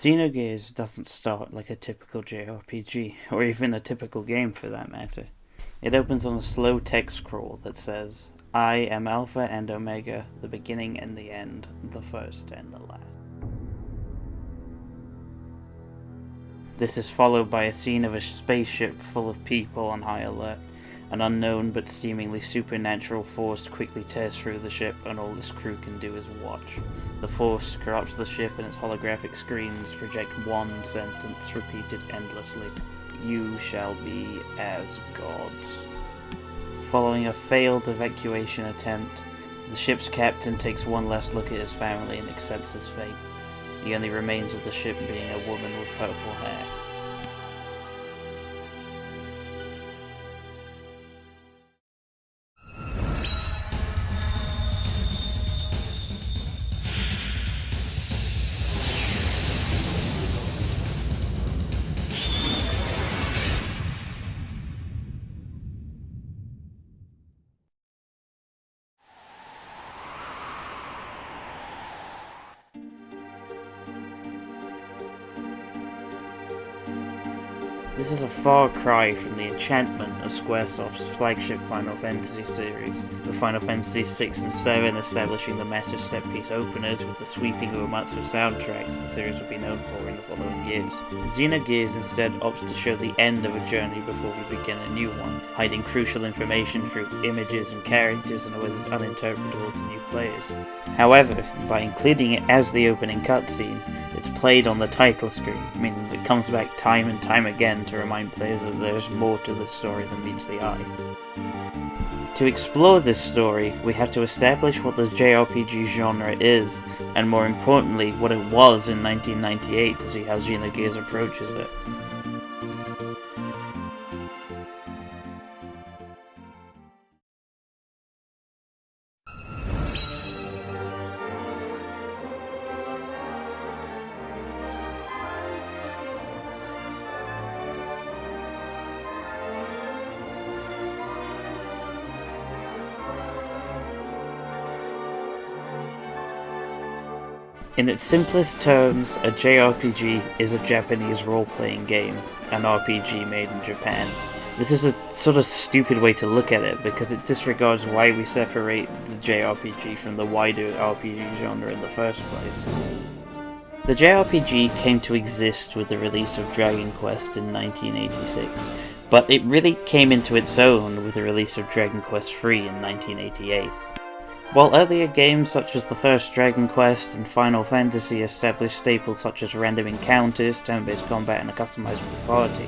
Xenogears doesn't start like a typical JRPG, or even a typical game for that matter. It opens on a slow text scroll that says, I am Alpha and Omega, the beginning and the end, the first and the last. This is followed by a scene of a spaceship full of people on high alert. An unknown but seemingly supernatural force quickly tears through the ship, and all its crew can do is watch. The force corrupts the ship, and its holographic screens project one sentence repeated endlessly: You shall be as gods. Following a failed evacuation attempt, the ship's captain takes one last look at his family and accepts his fate. The only remains of the ship being a woman with purple hair. This is a far cry from the enchantment of Squaresoft's flagship Final Fantasy series, with Final Fantasy VI and VII establishing the massive set-piece openers with the sweeping Uematsu soundtracks the series would be known for in the following years. Xenogears instead opts to show the end of a journey before we begin a new one, hiding crucial information through images and characters in a way that's uninterpretable to new players. However, by including it as the opening cutscene, it's played on the title screen, meaning it comes back time and time again to remind players that there's more to this story than meets the eye. To explore this story, we have to establish what the JRPG genre is, and more importantly, what it was in 1998 to see how Xenogears approaches it. In its simplest terms, a JRPG is a Japanese role-playing game, an RPG made in Japan. This is a sort of stupid way to look at it, because it disregards why we separate the JRPG from the wider RPG genre in the first place. The JRPG came to exist with the release of Dragon Quest in 1986, but it really came into its own with the release of Dragon Quest III in 1988. While earlier games such as the first Dragon Quest and Final Fantasy established staples such as random encounters, turn-based combat, and a customizable party,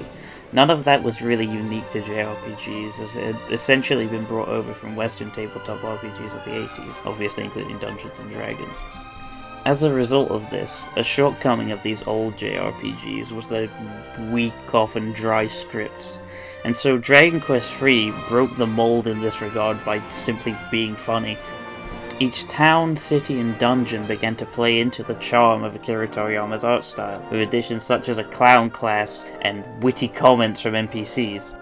none of that was really unique to JRPGs, as it had essentially been brought over from Western tabletop RPGs of the 80s, obviously including Dungeons & Dragons. As a result of this, a shortcoming of these old JRPGs was their weak, often dry scripts, and so Dragon Quest III broke the mold in this regard by simply being funny. Each town, city, and dungeon began to play into the charm of Akira Toriyama's art style, with additions such as a clown class and witty comments from NPCs.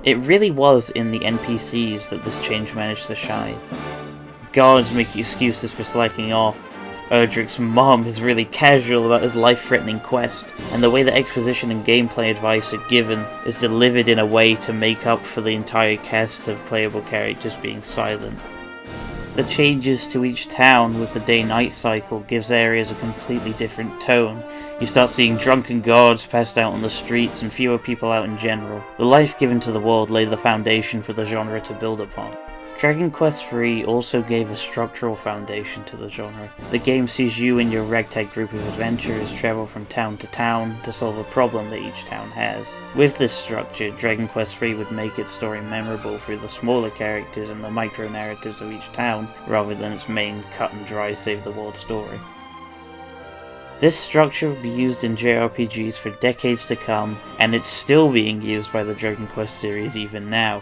It really was in the NPCs that this change managed to shine. Guards make excuses for slacking off, Erdrick's mom is really casual about his life-threatening quest, and the way that exposition and gameplay advice are given is delivered in a way to make up for the entire cast of playable characters being silent. The changes to each town with the day-night cycle gives areas a completely different tone. You start seeing drunken guards passed out on the streets and fewer people out in general. The life given to the world laid the foundation for the genre to build upon. Dragon Quest III also gave a structural foundation to the genre. The game sees you and your ragtag group of adventurers travel from town to town to solve a problem that each town has. With this structure, Dragon Quest III would make its story memorable through the smaller characters and the micro-narratives of each town, rather than its main cut-and-dry save-the-world story. This structure would be used in JRPGs for decades to come, and it's still being used by the Dragon Quest series even now.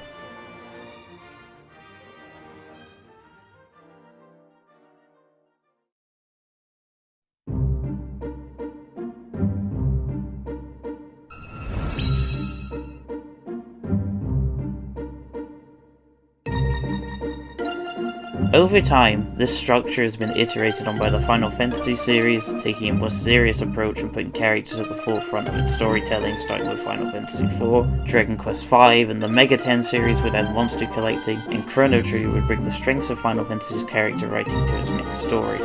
Over time, this structure has been iterated on by the Final Fantasy series, taking a more serious approach and putting characters at the forefront of its storytelling, starting with Final Fantasy IV, Dragon Quest V, and the Mega 10 series would add monster collecting, and Chrono Trigger would bring the strengths of Final Fantasy's character writing to its main story.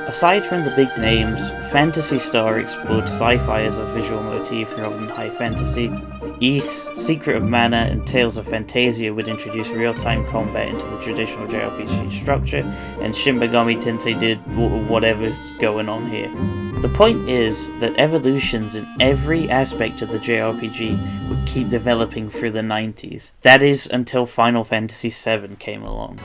Aside from the big names, Phantasy Star explored sci-fi as a visual motif rather than high fantasy. Ys, Secret of Mana, and Tales of Phantasia would introduce real-time combat into the traditional JRPG structure, and Shin Megami Tensei did whatever's going on here. The point is that evolutions in every aspect of the JRPG would keep developing through the 90s. That is, until Final Fantasy VII came along.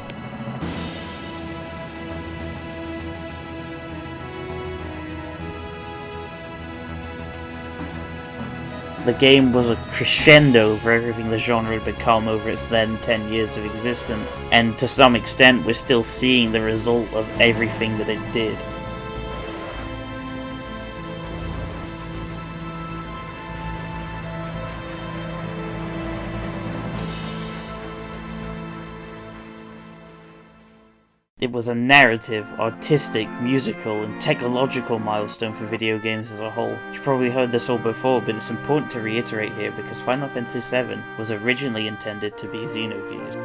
The game was a crescendo for everything the genre had become over its then 10 years of existence, and to some extent we're still seeing the result of everything that it did. It was a narrative, artistic, musical, and technological milestone for video games as a whole. You've probably heard this all before, but it's important to reiterate here because Final Fantasy VII was originally intended to be Xenogears.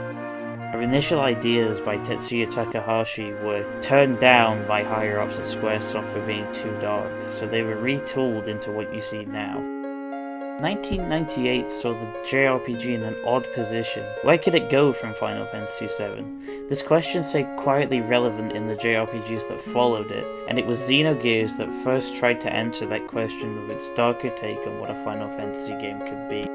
Our initial ideas by Tetsuya Takahashi were turned down by higher-ups at Squaresoft for being too dark, so they were retooled into what you see now. 1998 saw the JRPG in an odd position. Where could it go from Final Fantasy VII? This question stayed quietly relevant in the JRPGs that followed it, and it was Xenogears that first tried to answer that question with its darker take on what a Final Fantasy game could be.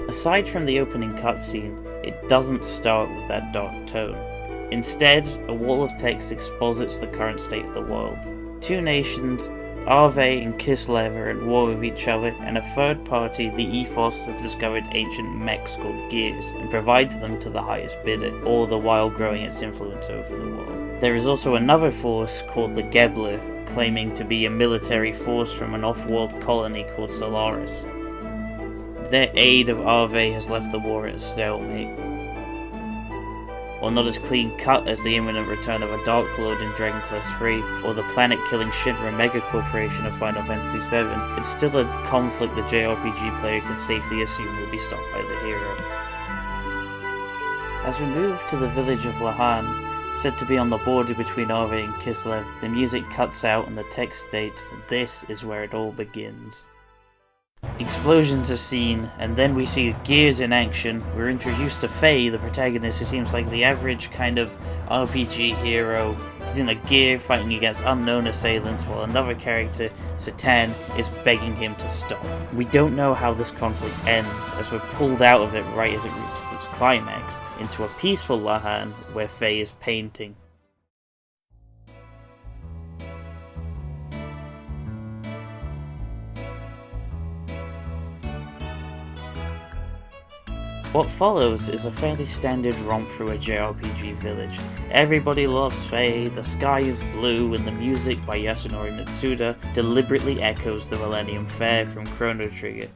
Aside from the opening cutscene, it doesn't start with that dark tone. Instead, a wall of text exposits the current state of the world. Two nations, Arve and Kislev, are at war with each other, and a third party, the Ethos, has discovered ancient mechs called Gears, and provides them to the highest bidder, all the while growing its influence over the world. There is also another force called the Gebler, claiming to be a military force from an off-world colony called Solaris. Their aid of Arve has left the war at a stalemate. While not as clean-cut as the imminent return of a Dark Lord in Dragon Quest III, or the planet-killing Shinra megacorporation of Final Fantasy VII, it's still a conflict the JRPG player can safely assume will be stopped by the hero. As we move to the village of Lahan, said to be on the border between Arve and Kislev, the music cuts out and the text states that this is where it all begins. Explosions are seen, and then we see Gears in action. We're introduced to Faye, the protagonist, who seems like the average kind of RPG hero. He's in a gear fighting against unknown assailants, while another character, Satan, is begging him to stop. We don't know how this conflict ends, as we're pulled out of it right as it reaches its climax, into a peaceful Lahan where Faye is painting. What follows is a fairly standard romp through a JRPG village. Everybody loves Faye, the sky is blue, and the music by Yasunori Mitsuda deliberately echoes the Millennium Fair from Chrono Trigger.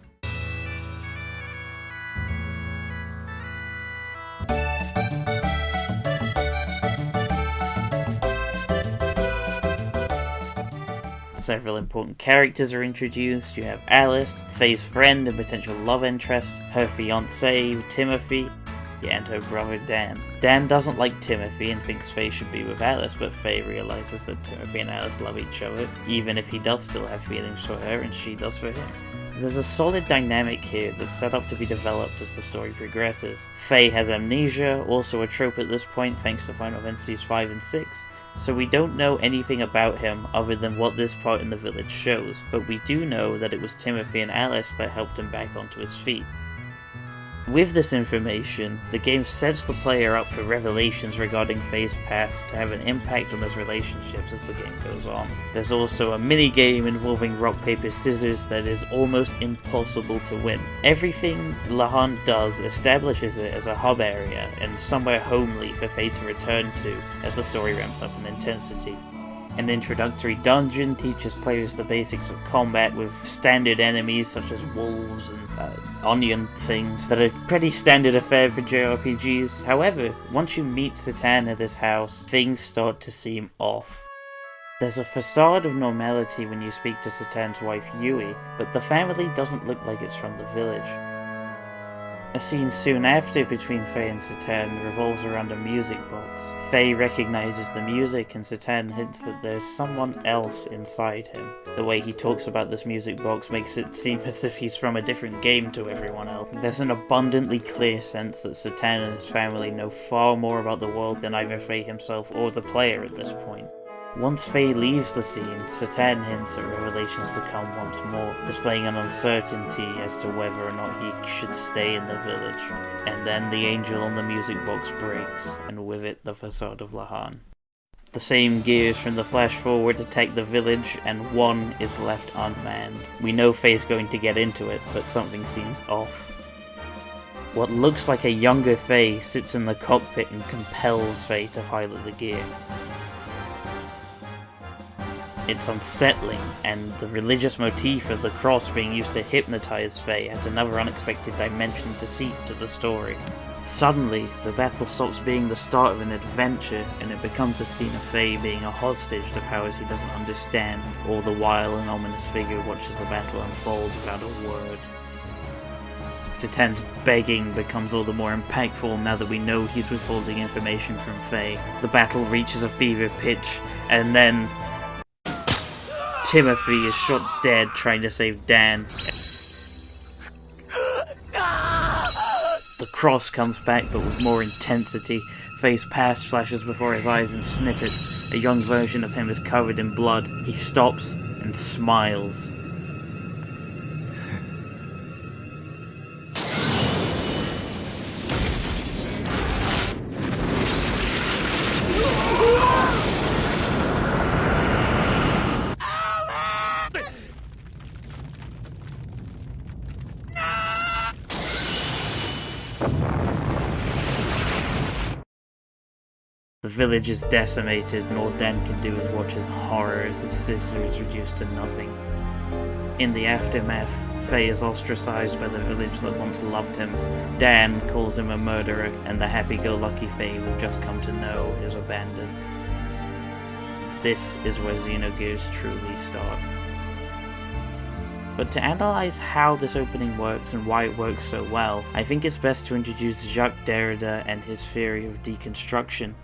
Several important characters are introduced. You have Alice, Faye's friend and potential love interest, her fiancé, Timothy, and her brother Dan. Dan doesn't like Timothy and thinks Faye should be with Alice, but Faye realizes that Timothy and Alice love each other, even if he does still have feelings for her and she does for him. There's a solid dynamic here that's set up to be developed as the story progresses. Faye has amnesia, also a trope at this point thanks to Final Fantasies V and VI. So we don't know anything about him other than what this part in the village shows, but we do know that it was Timothy and Alice that helped him back onto his feet. With this information, the game sets the player up for revelations regarding Faye's past to have an impact on those relationships as the game goes on. There's also a mini-game involving rock, paper, scissors that is almost impossible to win. Everything Lahan does establishes it as a hub area and somewhere homely for Faye to return to as the story ramps up in intensity. An introductory dungeon teaches players the basics of combat with standard enemies such as wolves and onion things that are pretty standard affair for JRPGs. However, once you meet Satan at his house, things start to seem off. There's a facade of normality when you speak to Satan's wife Yui, but the family doesn't look like it's from the village. A scene soon after between Faye and Satan revolves around a music box. Faye recognizes the music and Satan hints that there's someone else inside him. The way he talks about this music box makes it seem as if he's from a different game to everyone else. There's an abundantly clear sense that Satan and his family know far more about the world than either Faye himself or the player at this point. Once Faye leaves the scene, Satan hints at revelations to come once more, displaying an uncertainty as to whether or not he should stay in the village. And then the angel on the music box breaks, and with it the facade of Lahan. The same gears from the flash forward attack the village, and one is left unmanned. We know Faye's going to get into it, but something seems off. What looks like a younger Faye sits in the cockpit and compels Faye to pilot the gear. It's unsettling, and the religious motif of the cross being used to hypnotize Faye adds another unexpected dimension deceit to the story. Suddenly, the battle stops being the start of an adventure, and it becomes a scene of Faye being a hostage to powers he doesn't understand, all the while an ominous figure watches the battle unfold without a word. Satan's begging becomes all the more impactful now that we know he's withholding information from Faye. The battle reaches a fever pitch, and then Timothy is shot dead trying to save Dan. The cross comes back, but with more intensity. Faye's past flashes before his eyes in snippets. A young version of him is covered in blood. He stops and smiles. The village is decimated, and all Dan can do is watch in horror as his sister is reduced to nothing. In the aftermath, Faye is ostracized by the village that once loved him. Dan calls him a murderer, and the happy-go-lucky Faye we've just come to know is abandoned. This is where Xenogears truly start. But to analyze how this opening works and why it works so well, I think it's best to introduce Jacques Derrida and his theory of deconstruction.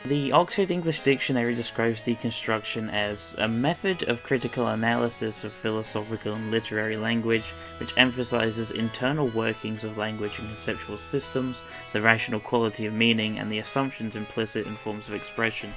The Oxford English Dictionary describes deconstruction as a method of critical analysis of philosophical and literary language which emphasizes internal workings of language and conceptual systems, the rational quality of meaning, and the assumptions implicit in forms of expression.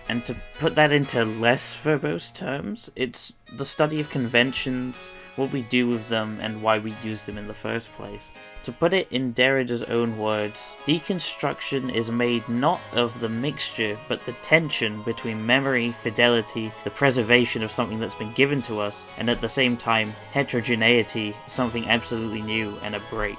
And to put that into less verbose terms, it's the study of conventions, what we do with them, and why we use them in the first place. To put it in Derrida's own words, deconstruction is made not of the mixture, but the tension between memory, fidelity, the preservation of something that's been given to us, and at the same time, heterogeneity, something absolutely new, and a break.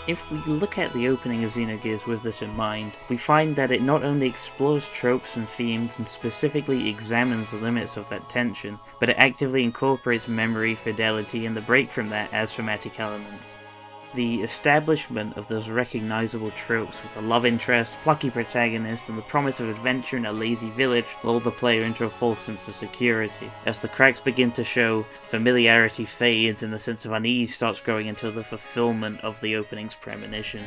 If we look at the opening of Xenogears with this in mind, we find that it not only explores tropes and themes and specifically examines the limits of that tension, but it actively incorporates memory, fidelity, and the break from that as thematic elements. The establishment of those recognizable tropes with a love interest, plucky protagonist, and the promise of adventure in a lazy village lull the player into a false sense of security. As the cracks begin to show, familiarity fades and the sense of unease starts growing until the fulfillment of the opening's premonition.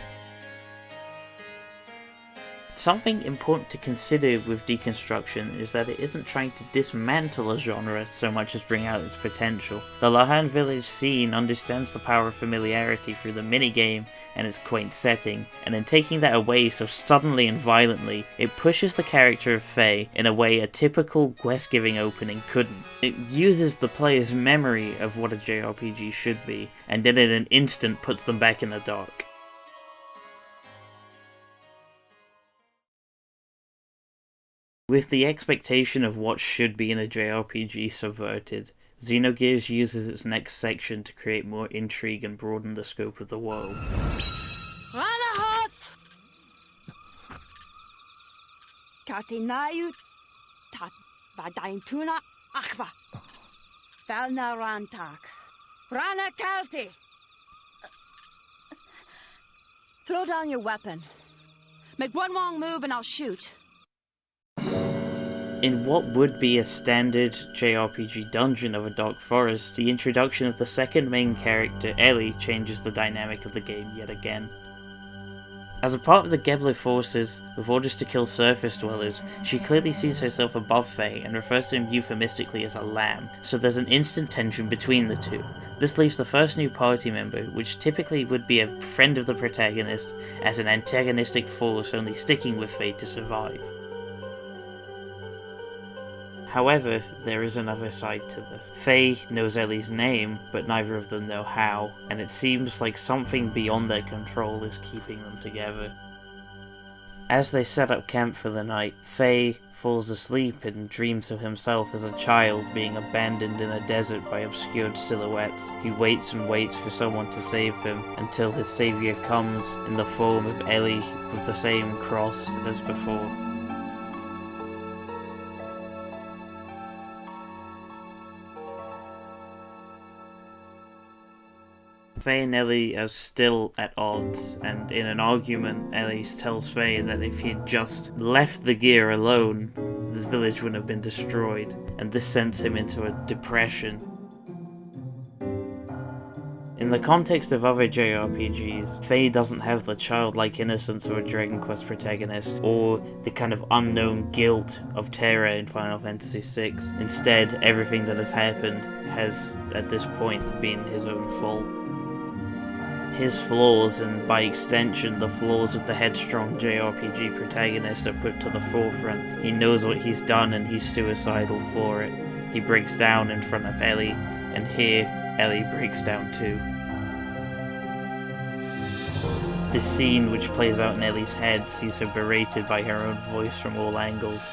Something important to consider with Deconstruction is that it isn't trying to dismantle a genre so much as bring out its potential. The Lahan Village scene understands the power of familiarity through the minigame and its quaint setting, and in taking that away so suddenly and violently, it pushes the character of Faye in a way a typical quest-giving opening couldn't. It uses the player's memory of what a JRPG should be, and then in an instant puts them back in the dark. With the expectation of what should be in a JRPG subverted, Xenogears uses its next section to create more intrigue and broaden the scope of the world. Ranahos! Katinayu tat vadaintuna akva. Valna rantak. Rana kalti! Throw down your weapon. Make one wrong move and I'll shoot. In what would be a standard JRPG dungeon of a dark forest, the introduction of the second main character, Ellie, changes the dynamic of the game yet again. As a part of the Gebler forces, with orders to kill surface dwellers, she clearly sees herself above Faye and refers to him euphemistically as a lamb, so there's an instant tension between the two. This leaves the first new party member, which typically would be a friend of the protagonist, as an antagonistic force only sticking with Faye to survive. However, there is another side to this. Faye knows Ellie's name, but neither of them know how, and it seems like something beyond their control is keeping them together. As they set up camp for the night, Faye falls asleep and dreams of himself as a child being abandoned in a desert by obscured silhouettes. He waits and waits for someone to save him until his savior comes in the form of Ellie with the same cross as before. Faye and Ellie are still at odds, and in an argument, Ellie tells Faye that if he'd just left the gear alone, the village wouldn't have been destroyed, and this sends him into a depression. In the context of other JRPGs, Faye doesn't have the childlike innocence of a Dragon Quest protagonist, or the kind of unknown guilt of Terra in Final Fantasy VI. Instead, everything that has happened has, at this point, been his own fault. His flaws, and by extension the flaws of the headstrong JRPG protagonist, are put to the forefront. He knows what he's done and he's suicidal for it. He breaks down in front of Ellie, and here, Ellie breaks down too. This scene, which plays out in Ellie's head, sees her berated by her own voice from all angles.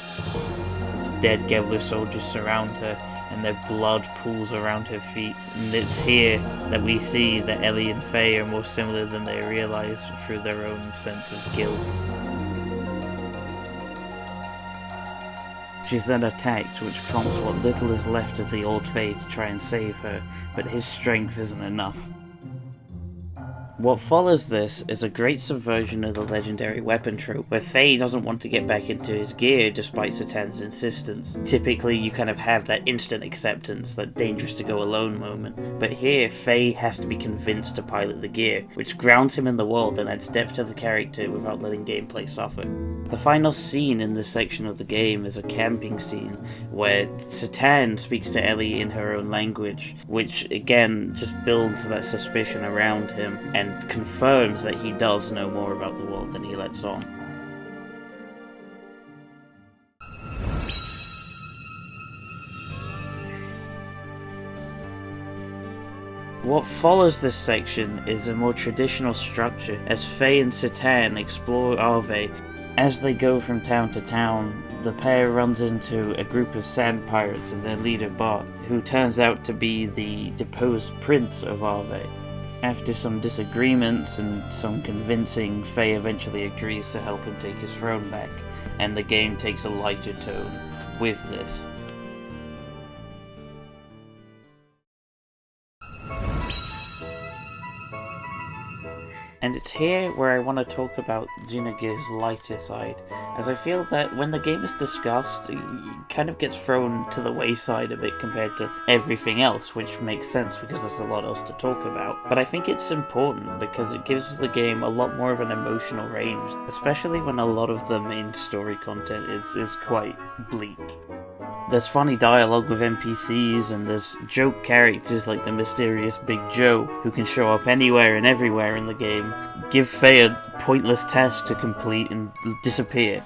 As dead Gebler soldiers surround her, and their blood pools around her feet. And it's here that we see that Ellie and Faye are more similar than they realize through their own sense of guilt. She's then attacked, which prompts what little is left of the old Faye to try and save her, but his strength isn't enough. What follows this is a great subversion of the legendary weapon trope, where Faye doesn't want to get back into his gear despite Satan's insistence. Typically you kind of have that instant acceptance, that dangerous to go alone moment, but here Faye has to be convinced to pilot the gear, which grounds him in the world and adds depth to the character without letting gameplay suffer. The final scene in this section of the game is a camping scene, where Satan speaks to Ellie in her own language, which again just builds that suspicion around him, and confirms that he does know more about the world than he lets on. What follows this section is a more traditional structure, as Faye and Satan explore Arve. As they go from town to town, the pair runs into a group of sand pirates and their leader Bart, who turns out to be the deposed prince of Arve. After some disagreements and some convincing, Faye eventually agrees to help him take his throne back, and the game takes a lighter tone with this. And it's here where I want to talk about Xenogears' lighter side, as I feel that when the game is discussed, it kind of gets thrown to the wayside a bit compared to everything else, which makes sense because there's a lot else to talk about. But I think it's important because it gives the game a lot more of an emotional range, especially when a lot of the main story content is quite bleak. There's funny dialogue with NPCs, and there's joke characters like the mysterious Big Joe, who can show up anywhere and everywhere in the game, give Faye a pointless task to complete and disappear.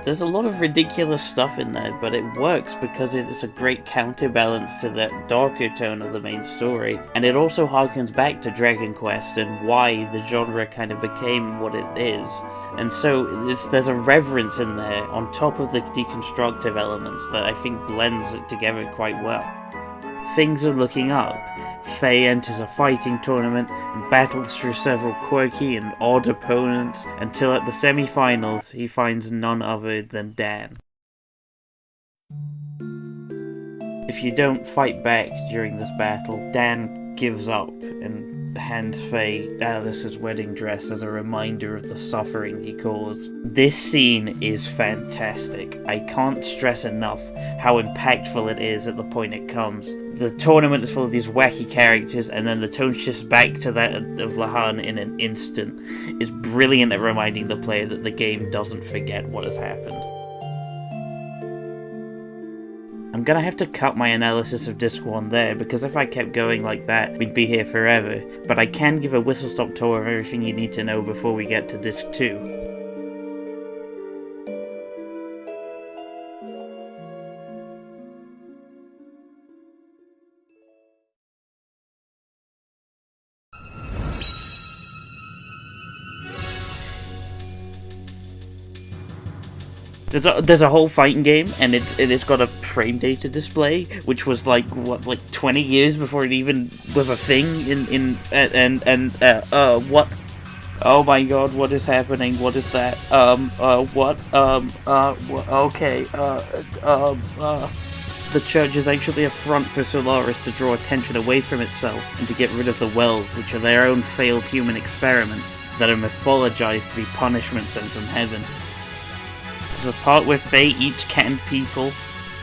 There's a lot of ridiculous stuff in there, but it works because it is a great counterbalance to that darker tone of the main story, and it also harkens back to Dragon Quest and why the genre kind of became what it is. And so there's a reverence in there on top of the deconstructive elements that I think blends it together quite well. Things are looking up. Faye enters a fighting tournament and battles through several quirky and odd opponents until at the semi-finals he finds none other than Dan. If you don't fight back during this battle, Dan gives up and hands Faye Alice's wedding dress as a reminder of the suffering he caused. This scene is fantastic. I can't stress enough how impactful it is at the point it comes. The tournament is full of these wacky characters, and then the tone shifts back to that of Lahan in an instant. It's brilliant at reminding the player that the game doesn't forget what has happened. I'm gonna have to cut my analysis of Disc 1 there, because if I kept going like that, we'd be here forever, but I can give a whistle-stop tour of everything you need to know before we get to Disc 2. There's a whole fighting game, and it's got a frame data display, which was like 20 years before it even was a thing what? Oh my god, what is happening? What is that? Okay, the church is actually a front for Solaris to draw attention away from itself and to get rid of the wells, which are their own failed human experiments that are mythologized to be punishment sent from heaven. The part where Faye eats canned people.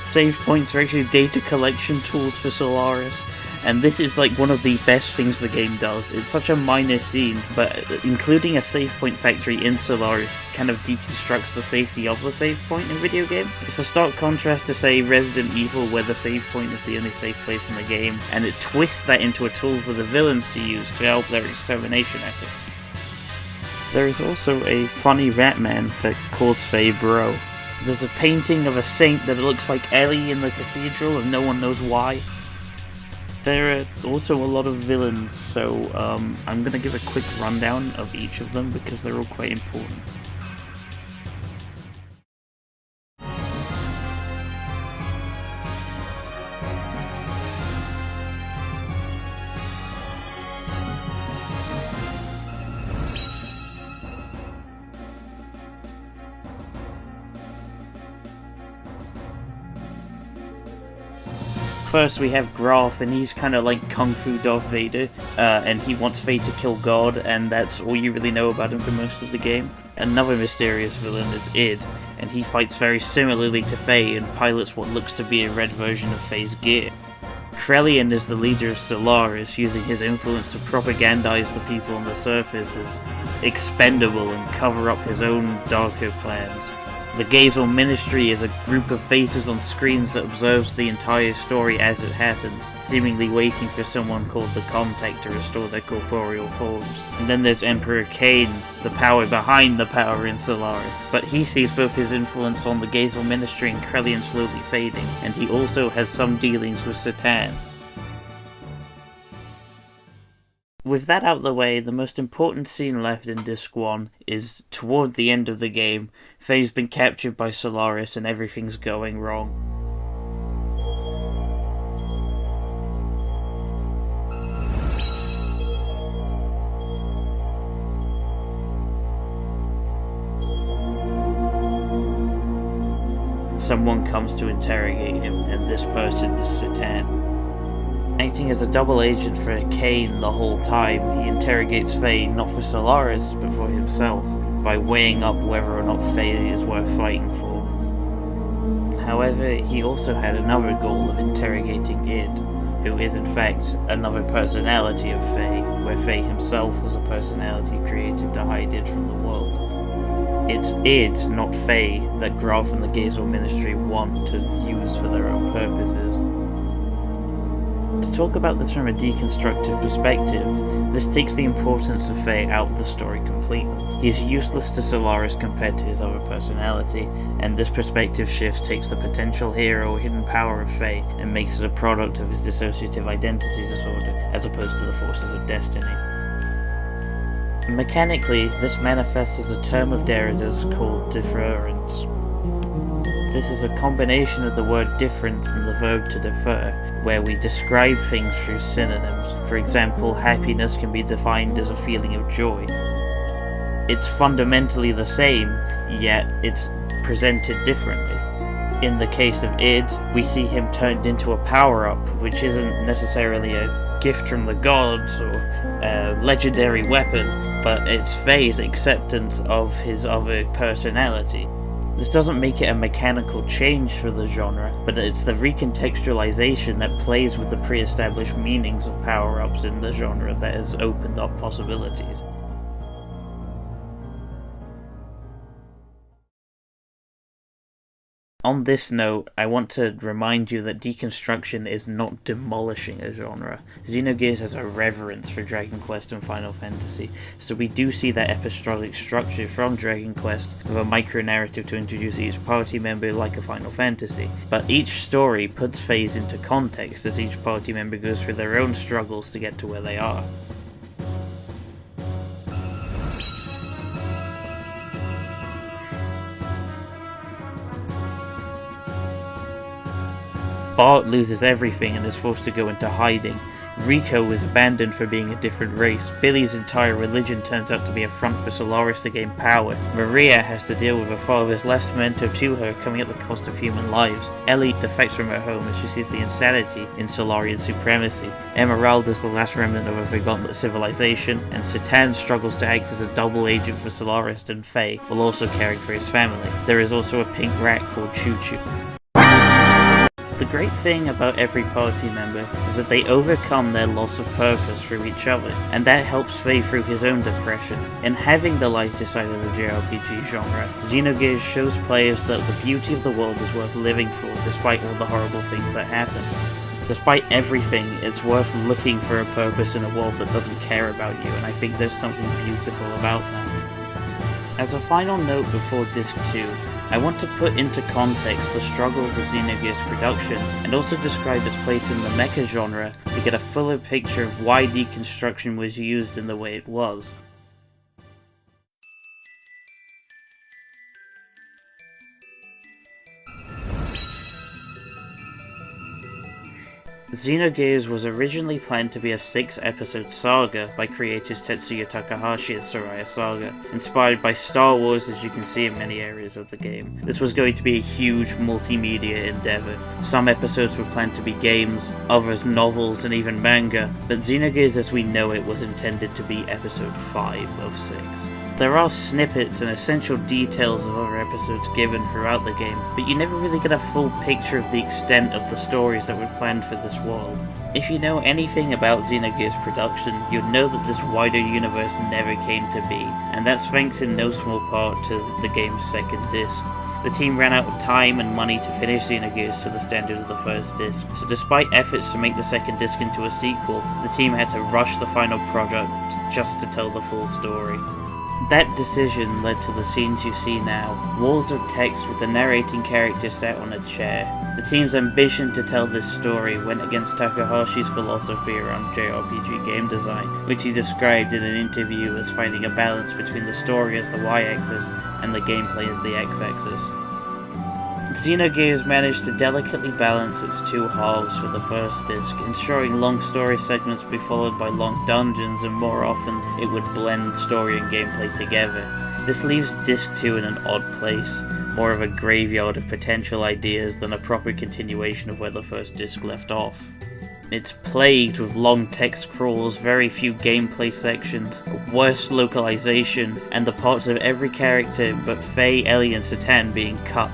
Save points are actually data collection tools for Solaris, and this is like one of the best things the game does. It's such a minor scene, but including a save point factory in Solaris kind of deconstructs the safety of the save point in video games. It's a stark contrast to, say, Resident Evil, where the save point is the only safe place in the game, and it twists that into a tool for the villains to use to help their extermination efforts. There is also a funny Ratman that calls Faye bro. There's a painting of a saint that looks like Ellie in the cathedral and no one knows why. There are also a lot of villains, so I'm going to give a quick rundown of each of them because they're all quite important. First we have Graf, and he's kind of like Kung Fu Darth Vader, and he wants Faye to kill God, and that's all you really know about him for most of the game. Another mysterious villain is Id, and he fights very similarly to Faye and pilots what looks to be a red version of Faye's gear. Krelian is the leader of Solaris, using his influence to propagandize the people on the surface as expendable and cover up his own darker plans. The Gazel Ministry is a group of faces on screens that observes the entire story as it happens, seemingly waiting for someone called the Contact to restore their corporeal forms. And then there's Emperor Cain, the power behind the power in Solaris, but he sees both his influence on the Gazel Ministry and Krelian slowly fading, and he also has some dealings with Satan. With that out of the way, the most important scene left in Disc 1 is toward the end of the game. Faye's been captured by Solaris and everything's going wrong. Someone comes to interrogate him, and this person is Satan. Acting as a double agent for Kane the whole time, he interrogates Faye not for Solaris, but for himself, by weighing up whether or not Faye is worth fighting for. However, he also had another goal of interrogating Id, who is in fact another personality of Faye, where Faye himself was a personality created to hide Id from the world. It's Id, not Faye, that Graf and the Gazel Ministry want to use for their own purposes. To talk about this from a deconstructive perspective, this takes the importance of Faye out of the story completely. He is useless to Solaris compared to his other personality, and this perspective shift takes the potential hero or hidden power of Faye and makes it a product of his dissociative identity disorder, as opposed to the forces of destiny. Mechanically, this manifests as a term of Derrida's called deference. This is a combination of the word difference and the verb to defer, where we describe things through synonyms. For example, happiness can be defined as a feeling of joy. It's fundamentally the same, yet it's presented differently. In the case of Id, we see him turned into a power-up, which isn't necessarily a gift from the gods or a legendary weapon, but it's Faye's acceptance of his other personality. This doesn't make it a mechanical change for the genre, but it's the recontextualization that plays with the pre-established meanings of power-ups in the genre that has opened up possibilities. On this note, I want to remind you that deconstruction is not demolishing a genre. Xenogears has a reverence for Dragon Quest and Final Fantasy, so we do see that episodic structure from Dragon Quest with a micro-narrative to introduce each party member like a Final Fantasy. But each story puts phase into context as each party member goes through their own struggles to get to where they are. Bart loses everything and is forced to go into hiding. Rico is abandoned for being a different race. Billy's entire religion turns out to be a front for Solaris to gain power. Maria has to deal with her father's last memento to her coming at the cost of human lives. Ellie defects from her home as she sees the insanity in Solarian supremacy. Emerald is the last remnant of a forgotten civilization, and Satan struggles to act as a double agent for Solaris and Faye, while also caring for his family. There is also a pink rat called Choo Choo. The great thing about every party member is that they overcome their loss of purpose through each other, and that helps Faye through his own depression. In having the lighter side of the JRPG genre, Xenogears shows players that the beauty of the world is worth living for despite all the horrible things that happen. Despite everything, it's worth looking for a purpose in a world that doesn't care about you, and I think there's something beautiful about that. As a final note before Disc 2, I want to put into context the struggles of Xenogears production, and also describe its place in the mecha genre to get a fuller picture of why deconstruction was used in the way it was. Xenogears was originally planned to be a 6-episode saga by creators Tetsuya Takahashi and Soraya Saga, inspired by Star Wars as you can see in many areas of the game. This was going to be a huge multimedia endeavor. Some episodes were planned to be games, others novels and even manga, but Xenogears as we know it was intended to be episode 5 of 6. There are snippets and essential details of other episodes given throughout the game, but you never really get a full picture of the extent of the stories that were planned for this world. If you know anything about Xenogears production, you'd know that this wider universe never came to be, and that's thanks in no small part to the game's second disc. The team ran out of time and money to finish Xenogears to the standard of the first disc, so despite efforts to make the second disc into a sequel, the team had to rush the final product just to tell the full story. That decision led to the scenes you see now, walls of text with the narrating character sat on a chair. The team's ambition to tell this story went against Takahashi's philosophy around JRPG game design, which he described in an interview as finding a balance between the story as the y-axis and the gameplay as the x-axis. Xenogears managed to delicately balance its two halves for the first disc, ensuring long story segments be followed by long dungeons, and more often it would blend story and gameplay together. This leaves disc 2 in an odd place, more of a graveyard of potential ideas than a proper continuation of where the first disc left off. It's plagued with long text crawls, very few gameplay sections, worse localization, and the parts of every character but Faye, Ellie, and Satan being cut.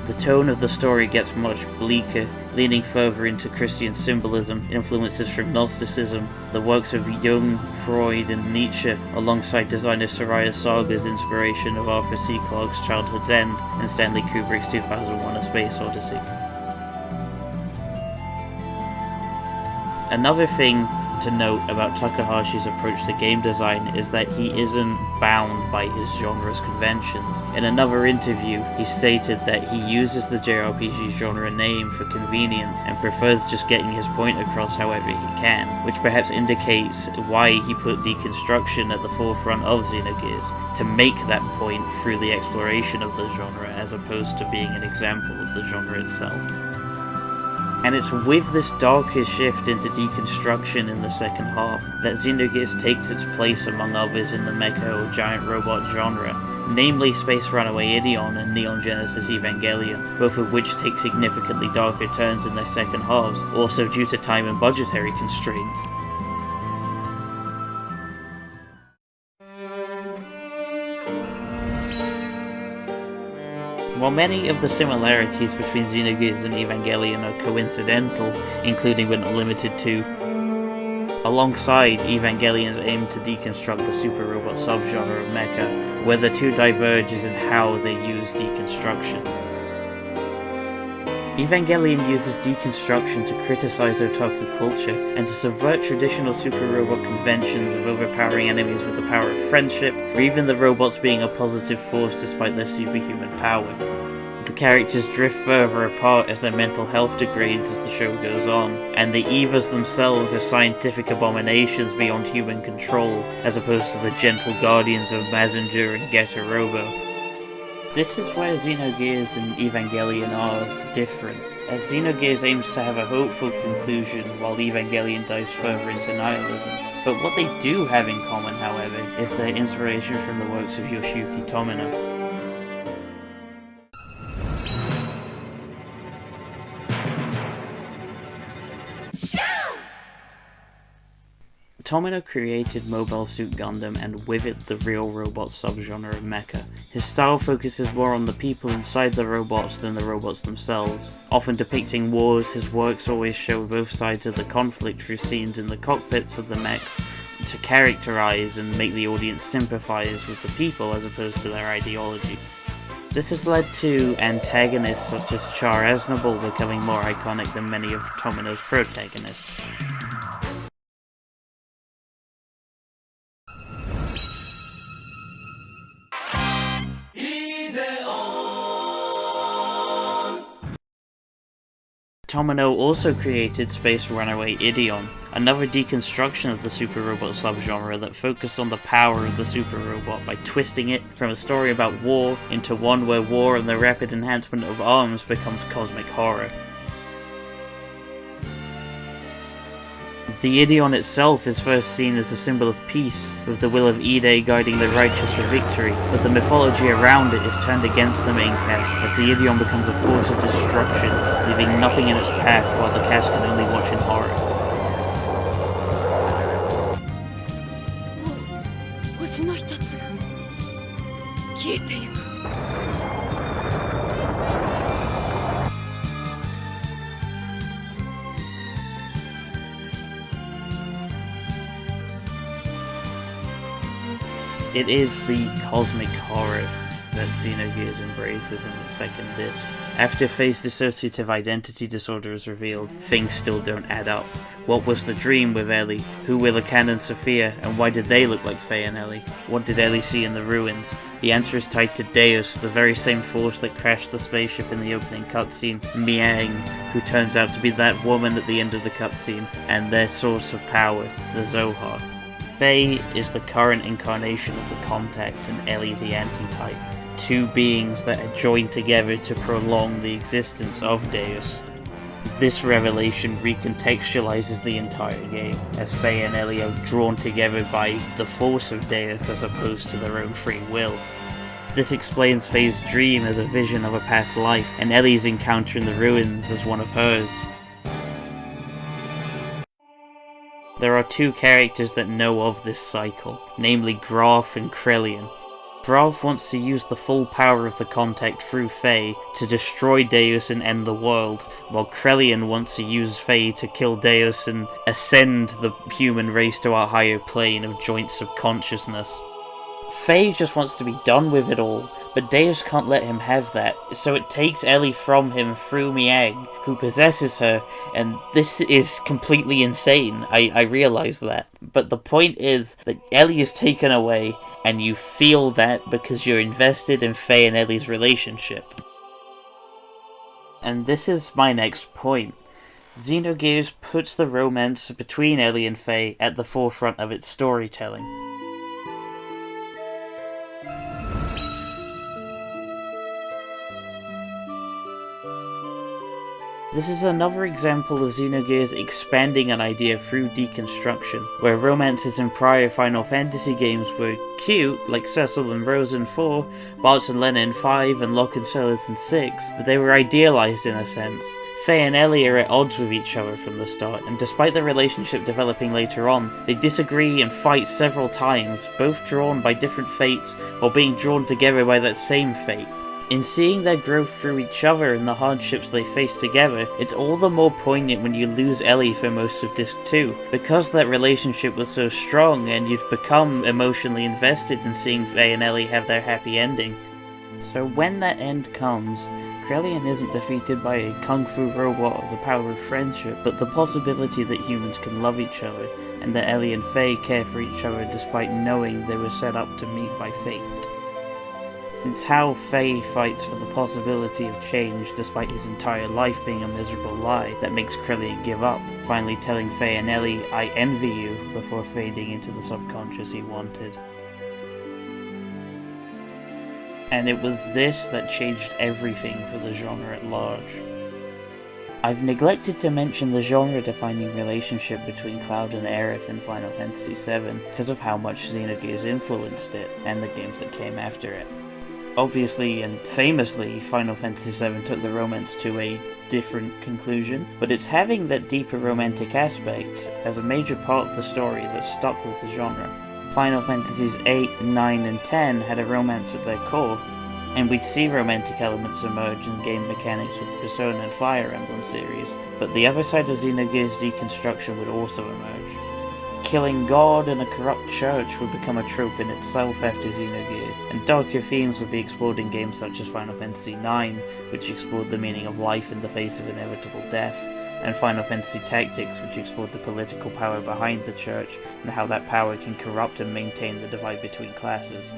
The tone of the story gets much bleaker, leaning further into Christian symbolism, influences from Gnosticism, the works of Jung, Freud, and Nietzsche, alongside designer Soraya Saga's inspiration of Arthur C. Clarke's Childhood's End and Stanley Kubrick's 2001: A Space Odyssey. Another thing to note about Takahashi's approach to game design is that he isn't bound by his genre's conventions. In another interview, he stated that he uses the JRPG genre name for convenience and prefers just getting his point across however he can, which perhaps indicates why he put deconstruction at the forefront of Xenogears, to make that point through the exploration of the genre as opposed to being an example of the genre itself. And it's with this darker shift into deconstruction in the second half that Xenogears takes its place among others in the mecha or giant robot genre, namely Space Runaway Ideon and Neon Genesis Evangelion, both of which take significantly darker turns in their second halves, also due to time and budgetary constraints. While many of the similarities between Xenogears and Evangelion are coincidental, including but not limited to, alongside Evangelion's aim to deconstruct the super robot subgenre of mecha, where the two diverge is in how they use deconstruction. Evangelion uses deconstruction to criticize otaku culture and to subvert traditional super robot conventions of overpowering enemies with the power of friendship, or even the robots being a positive force despite their superhuman power. The characters drift further apart as their mental health degrades as the show goes on, and the Evas themselves are scientific abominations beyond human control, as opposed to the gentle guardians of Mazinger and Getter Robo. This is where Xenogears and Evangelion are different, as Xenogears aims to have a hopeful conclusion while Evangelion dives further into nihilism. But what they do have in common, however, is their inspiration from the works of Yoshiyuki Tomino. Tomino created Mobile Suit Gundam and with it the real robot subgenre of mecha. His style focuses more on the people inside the robots than the robots themselves. Often depicting wars, his works always show both sides of the conflict through scenes in the cockpits of the mechs to characterize and make the audience sympathize with the people as opposed to their ideology. This has led to antagonists such as Char Aznable becoming more iconic than many of Tomino's protagonists. Tomino also created Space Runaway Ideon, another deconstruction of the super robot subgenre that focused on the power of the super robot by twisting it from a story about war into one where war and the rapid enhancement of arms becomes cosmic horror. The Ideon itself is first seen as a symbol of peace, with the will of Ide guiding the righteous to victory, but the mythology around it is turned against the main cast, as the Ideon becomes a force of destruction, leaving nothing in its path while the cast can only watch in horror. It is the cosmic horror that Xenogears embraces in the second disc. After Faye's dissociative identity disorder is revealed, things still don't add up. What was the dream with Ellie? Who were Lacan and Sophia, and why did they look like Faye and Ellie? What did Ellie see in the ruins? The answer is tied to Deus, the very same force that crashed the spaceship in the opening cutscene, Miang, who turns out to be that woman at the end of the cutscene, and their source of power, the Zohar. Faye is the current incarnation of the Contact and Ellie the Antitype, two beings that are joined together to prolong the existence of Deus. This revelation recontextualizes the entire game, as Faye and Ellie are drawn together by the force of Deus as opposed to their own free will. This explains Faye's dream as a vision of a past life, and Ellie's encounter in the ruins as one of hers. there are two characters that know of this cycle, namely Graf and Krellian. Graf wants to use the full power of the contact through Faye to destroy Deus and end the world, while Krellian wants to use Faye to kill Deus and ascend the human race to a higher plane of joint subconsciousness. Faye just wants to be done with it all, but Deus can't let him have that, so it takes Ellie from him through Miang, who possesses her, and this is completely insane, I realise that. But the point is that Ellie is taken away, and you feel that because you're invested in Faye and Ellie's relationship. And this is my next point. Xenogears puts the romance between Ellie and Faye at the forefront of its storytelling. This is another example of Xenogears expanding an idea through deconstruction, where romances in prior Final Fantasy games were cute, like Cecil and Rose in 4, Bartz and Lena in 5, and Locke and Celes in 6, but they were idealized in a sense. Faye and Ellie are at odds with each other from the start, and despite their relationship developing later on, they disagree and fight several times, both drawn by different fates, while being drawn together by that same fate. In seeing their growth through each other and the hardships they face together, it's all the more poignant when you lose Ellie for most of Disc 2, because that relationship was so strong and you've become emotionally invested in seeing Faye and Ellie have their happy ending. So when that end comes, Krellian isn't defeated by a kung fu robot of the power of friendship, but the possibility that humans can love each other, and that Ellie and Faye care for each other despite knowing they were set up to meet by fate. It's how Faye fights for the possibility of change despite his entire life being a miserable lie that makes Krellian give up, finally telling Faye and Ellie, "I envy you," before fading into the subconscious he wanted. And it was this that changed everything for the genre at large. I've neglected to mention the genre-defining relationship between Cloud and Aerith in Final Fantasy VII because of how much Xenogears influenced it, and the games that came after it. Obviously and famously, Final Fantasy VII took the romance to a different conclusion, but it's having that deeper romantic aspect as a major part of the story that stuck with the genre. Final Fantasies 8, 9, and 10 had a romance at their core, and we'd see romantic elements emerge in game mechanics with the Persona and Fire Emblem series, but the other side of Xenogears deconstruction would also emerge. Killing God and a corrupt church would become a trope in itself after Xenogears, and darker themes would be explored in games such as Final Fantasy IX, which explored the meaning of life in the face of inevitable death, and Final Fantasy Tactics, which explored the political power behind the church, and how that power can corrupt and maintain the divide between classes.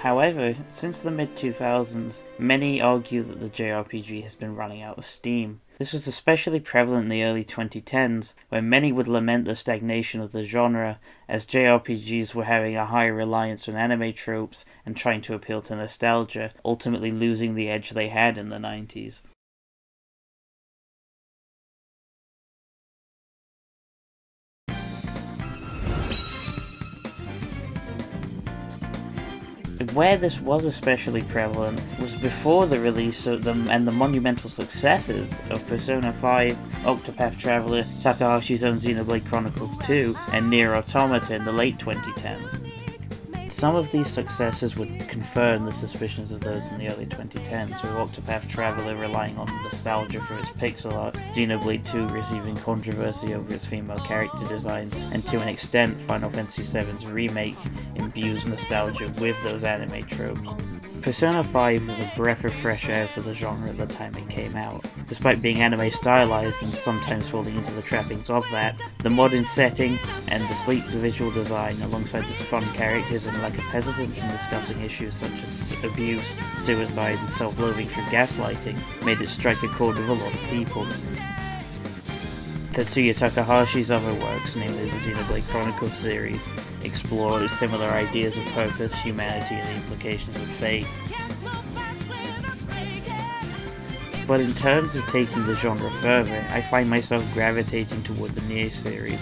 However, since the mid-2000s, many argue that the JRPG has been running out of steam. This was especially prevalent in the early 2010s, where many would lament the stagnation of the genre, as JRPGs were having a higher reliance on anime tropes and trying to appeal to nostalgia, ultimately losing the edge they had in the 90s. Where this was especially prevalent was before the release of them and the monumental successes of Persona 5, Octopath Traveler, Takahashi's own Xenoblade Chronicles 2, and Nier Automata in the late 2010s. Some of these successes would confirm the suspicions of those in the early 2010s, with Octopath Traveler relying on nostalgia for its pixel art, Xenoblade 2 receiving controversy over its female character designs, and to an extent Final Fantasy VII's remake imbues nostalgia with those anime tropes. Persona 5 was a breath of fresh air for the genre at the time it came out. Despite being anime stylized and sometimes falling into the trappings of that, the modern setting and the sleek visual design, alongside its fun characters and lack of hesitance in discussing issues such as abuse, suicide, and self-loathing through gaslighting, made it strike a chord with a lot of people. Tetsuya Takahashi's other works, namely the Xenoblade Chronicles series, explore similar ideas of purpose, humanity, and the implications of fate. But in terms of taking the genre further, I find myself gravitating toward the Nier series.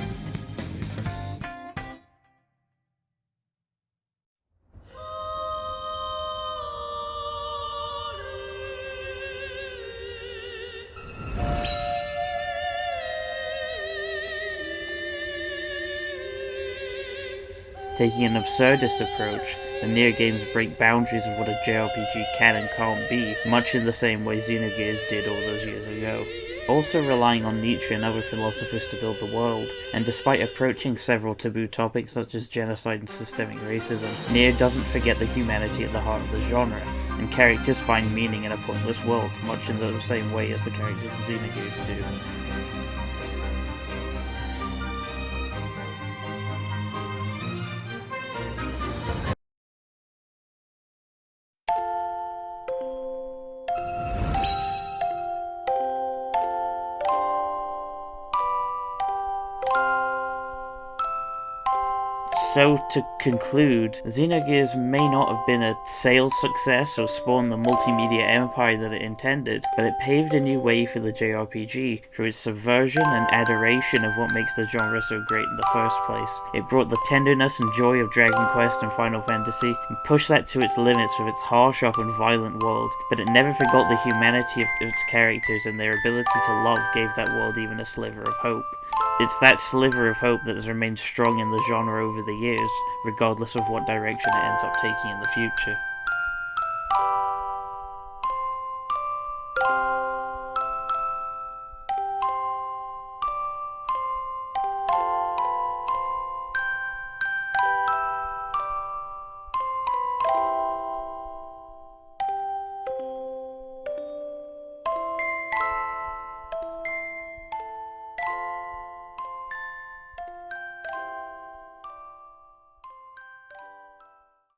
Taking an absurdist approach, the Nier games break boundaries of what a JRPG can and can't be, much in the same way Xenogears did all those years ago. Also relying on Nietzsche and other philosophers to build the world, and despite approaching several taboo topics such as genocide and systemic racism, Nier doesn't forget the humanity at the heart of the genre, and characters find meaning in a pointless world, much in the same way as the characters in Xenogears do. So, to conclude, Xenogears may not have been a sales success or spawned the multimedia empire that it intended, but it paved a new way for the JRPG through its subversion and adoration of what makes the genre so great in the first place. It brought the tenderness and joy of Dragon Quest and Final Fantasy, and pushed that to its limits with its harsh, often violent world, but it never forgot the humanity of its characters, and their ability to love gave that world even a sliver of hope. It's that sliver of hope that has remained strong in the genre over the years, regardless of what direction it ends up taking in the future.